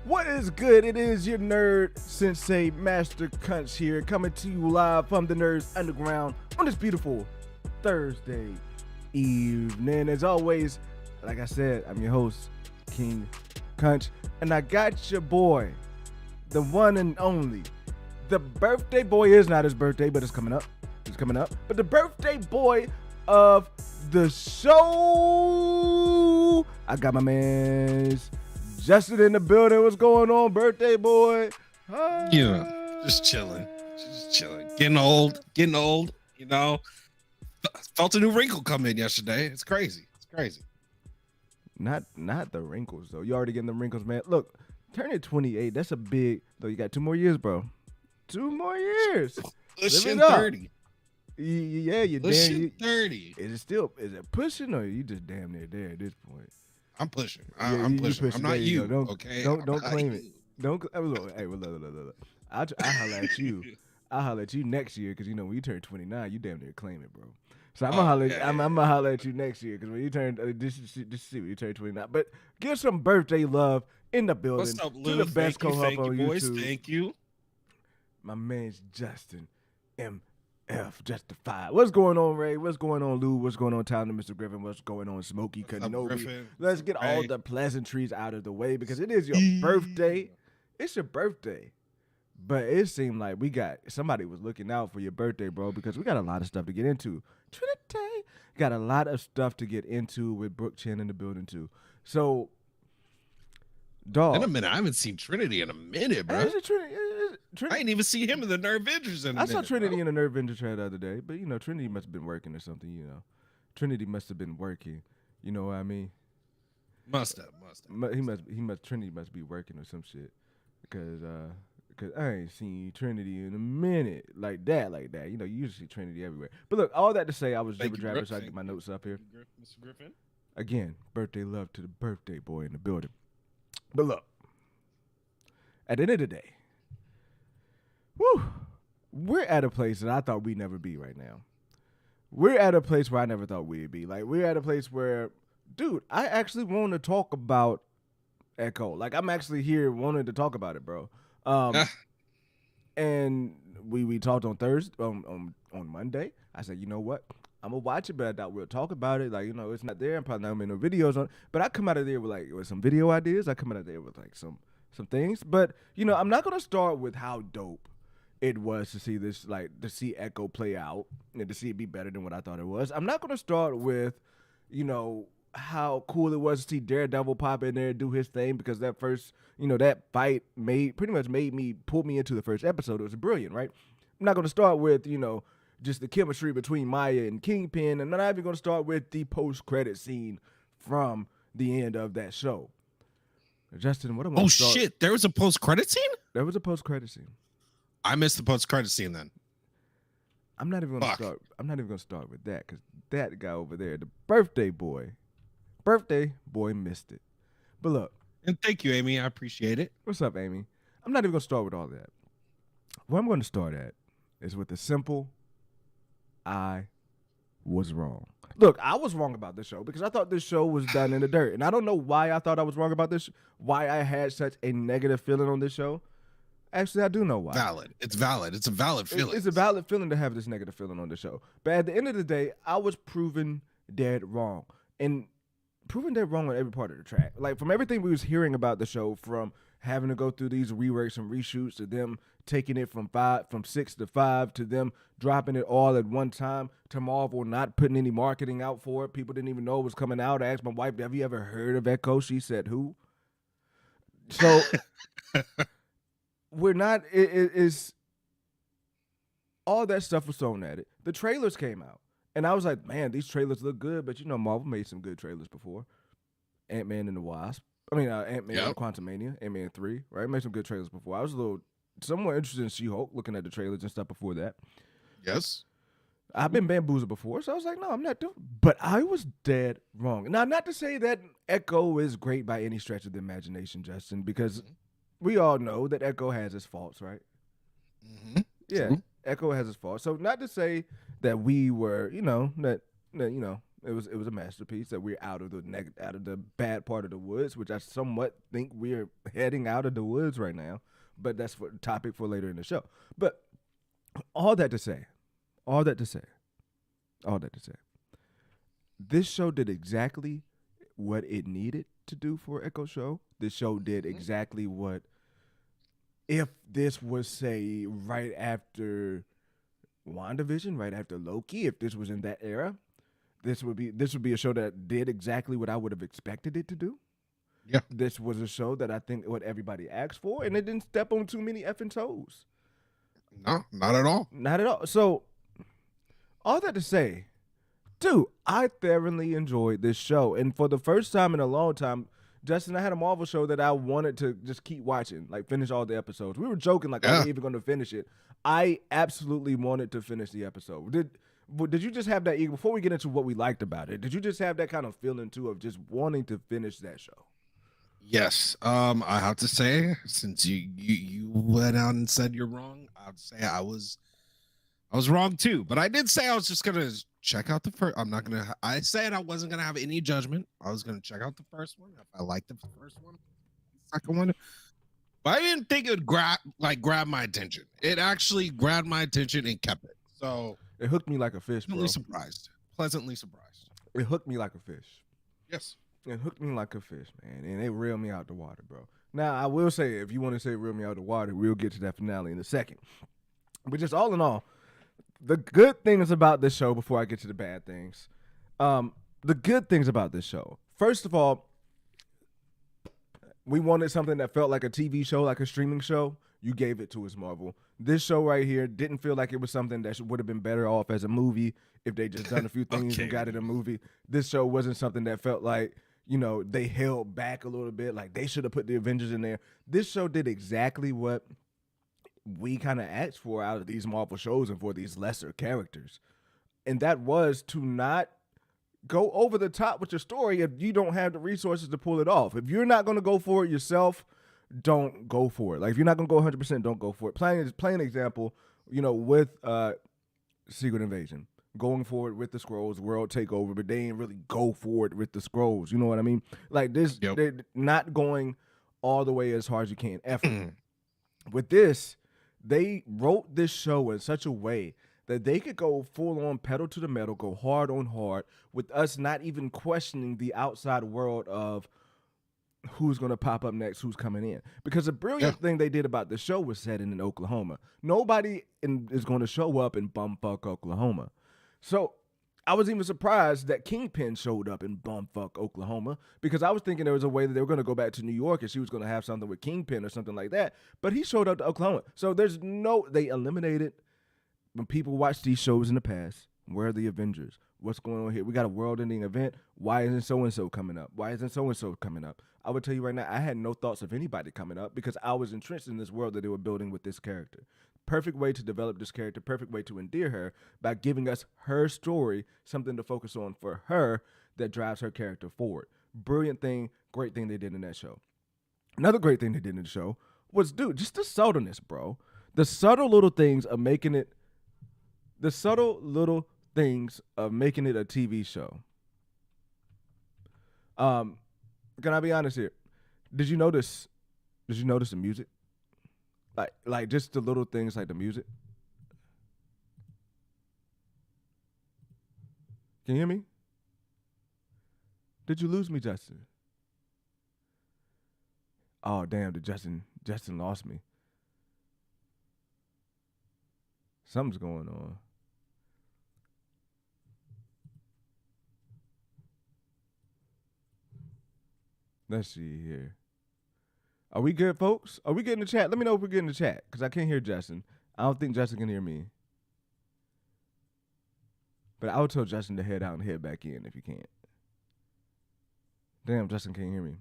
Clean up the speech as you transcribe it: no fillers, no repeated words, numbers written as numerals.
What is good? It is your nerd sensei Master Cunch here, coming to you live from the Nerds Underground on this beautiful Thursday evening. As always, like I said, I'm your host, King Cunch, and I got your boy, the one and only. The birthday boy is not his birthday, but it's coming up. It's coming up. But the birthday boy of the show, I got my man's Justin in the building. What's going on, birthday boy? Hi. Yeah, just chilling. Getting old, you know. Felt a new wrinkle come in yesterday. It's crazy. Not the wrinkles, though. You already getting the wrinkles, man. Look, turning 28, that's a big, though. You got 2 more years, bro. 2 more years. Pushing 30. Yeah, you're pushing 30. Is it pushing, or you just damn near there at this point? I'm pushing. I'm pushing. I'm not you. Okay. Don't claim it. Don't. Hey, look. I'll holler at you. I'll holler at you next year, because when you turn 29, you damn near claim it, bro. So I'm gonna holler at you next year, because when you turn just see when you turn 29. But give some birthday love in the building. What's up, Lou? To the best co-host on boys. YouTube. Thank you. My man's Justin MF Justified. What's going on, Ray? What's going on, Lou? What's going on, Tyler, Mr. Griffin? What's going on, Smokey Kenobi? Let's get all the pleasantries out of the way, because it is your birthday. It's your birthday. But it seemed like somebody was looking out for your birthday, bro, because we got a lot of stuff to get into. Trinity got a lot of stuff to get into with Brooke Chen in the building, too. So, dog. In a minute. I haven't seen Trinity in a minute, bro. Trinity. I didn't even see him in the Nerve Avengers I saw Trinity in the Nerve Avenger trailer the other day, but Trinity must have been working or something. Trinity must have been working. You know what I mean? Must have. Trinity must be working or some shit, because I ain't seen Trinity in a minute like that. You usually see Trinity everywhere. But look, all that to say, I was jibber jabber, so I get my notes up here. Mr. Griffin. Again, birthday love to the birthday boy in the building. But look, at the end of the day, we're at a place that I thought we'd never be right now. We're at a place where I never thought we'd be. We're at a place where, dude, I actually want to talk about Echo. I'm actually here wanting to talk about it, bro. And we talked on Thursday, on Monday. I said, you know what? I'm going to watch it, but I doubt we'll talk about it. It's not there. I'm probably not going to make no videos on it. But I come out of there with some video ideas. I come out of there with some things. But, I'm not going to start with how dope it was to see this, to see Echo play out and to see it be better than what I thought it was. I'm not going to start with, how cool it was to see Daredevil pop in there and do his thing, because that first, that fight pretty much pull me into the first episode. It was brilliant, right? I'm not going to start with, just the chemistry between Maya and Kingpin, and I'm not even going to start with the post-credit scene from the end of that show. Justin, what am I? Oh shit! There was a post-credit scene. There was a post-credit scene. I missed the post-credit scene then. I'm not even going to start with that, because that guy over there, the birthday boy missed it. But look. And thank you, Amy. I appreciate it. What's up, Amy? I'm not even going to start with all that. What I'm going to start at is with the simple, I was wrong. Look, I was wrong about this show, because I thought this show was done in the dirt. And I don't know why I thought I was wrong about this, why I had such a negative feeling on this show. Actually, I do know why. It's valid. It's a valid feeling. It's a valid feeling to have this negative feeling on the show. But at the end of the day, I was proven dead wrong. And proven dead wrong on every part of the track. From everything we was hearing about the show, from having to go through these reworks and reshoots, to them taking it from 6 to 5, to them dropping it all at one time, to Marvel not putting any marketing out for it. People didn't even know it was coming out. I asked my wife, have you ever heard of Echo? She said, who? So we're not, it's all that stuff was thrown at it. The trailers came out, and I was like, man, these trailers look good, but Marvel made some good trailers before. Ant-Man and the Wasp. Ant-Man and Quantumania, Ant-Man 3, right? Made some good trailers before. I was somewhat interested in She-Hulk, looking at the trailers and stuff before that. Yes. I've been bamboozled before, so I was like, no, I'm not doing. But I was dead wrong. Now, not to say that Echo is great by any stretch of the imagination, Justin, because we all know that Echo has its faults, right? Mm-hmm. Yeah, Echo has its faults. So not to say that we were, It was a masterpiece that we're out of the out of the bad part of the woods, which I somewhat think we're heading out of the woods right now. But that's for topic for later in the show. But all that to say, all that to say, all that to say, this show did exactly what it needed to do for Echo Show. This show did exactly what, if this was, say, right after WandaVision, right after Loki, if this was in that era, this would be a show that did exactly what I would have expected it to do. Yeah. This was a show that I think what everybody asked for, and it didn't step on too many effing toes. No, not at all. Not at all. So, all that to say, dude, I thoroughly enjoyed this show. And for the first time in a long time, Justin, I had a Marvel show that I wanted to just keep watching, like finish all the episodes. We were joking like, are we even going to finish it? I absolutely wanted to finish the episode. Did you just have that, before we get into what we liked about it, did you just have that kind of feeling too of just wanting to finish that show? Yes. I have to say, since you went out and said you're wrong, I have to say I was wrong too. But I did say I was just gonna check out the first. I said I wasn't gonna have any judgment. I was gonna check out the first one. If I liked the first one, the second one. But I didn't think it would grab my attention. It actually grabbed my attention and kept it. So it hooked me like a fish, bro. Pleasantly surprised. It hooked me like a fish. Yes. It hooked me like a fish, man, and it reeled me out the water, bro. Now, I will say, if you want to say reel me out the water, we'll get to that finale in a second. But just all in all, the good things about this show, before I get to the bad things, the good things about this show, first of all, we wanted something that felt like a TV show, like a streaming show. You gave it to us, Marvel. This show right here didn't feel like it was something that would have been better off as a movie if they just done a few things and got it a movie. This show wasn't something that felt like, they held back a little bit, like they should have put the Avengers in there. This show did exactly what we kind of asked for out of these Marvel shows and for these lesser characters. And that was to not go over the top with your story if you don't have the resources to pull it off. If you're not going to go for it yourself, don't go for it. Like, if you're not going to go 100%, don't go for it. Plain example, with Secret Invasion. Going forward with the Skrulls, world takeover, but they ain't really go forward with the Skrulls. You know what I mean? Like this, They're not going all the way as hard as you can. Effort. With this, they wrote this show in such a way that they could go full on pedal to the metal, go hard on hard, with us not even questioning the outside world of who's going to pop up next, who's coming in. Because the brilliant thing they did about the show was set in Oklahoma. Nobody is going to show up in bumfuck Oklahoma. So I was even surprised that Kingpin showed up in bumfuck Oklahoma, because I was thinking there was a way that they were going to go back to New York and she was going to have something with Kingpin or something like that. But he showed up to Oklahoma. So they eliminated, when people watch these shows in the past, where are the Avengers? What's going on here? We got a world-ending event. Why isn't so-and-so coming up? Why isn't so-and-so coming up? I would tell you right now, I had no thoughts of anybody coming up because I was entrenched in this world that they were building with this character. Perfect way to develop this character, perfect way to endear her by giving us her story, something to focus on for her that drives her character forward. Brilliant thing, great thing they did in that show. Another great thing they did in the show was, dude, just the subtleness, bro. The subtle little things of making it a TV show. Can I be honest here? Did you notice the music? Like just the little things, like the music. Can you hear me? Did you lose me, Justin? Oh, damn, Justin lost me. Something's going on. Let's see here. Are we good, folks? Are we good in the chat? Let me know if we're good in the chat, because I can't hear Justin. I don't think Justin can hear me. But I would tell Justin to head out and head back in if you can't. Damn, Justin can't hear me.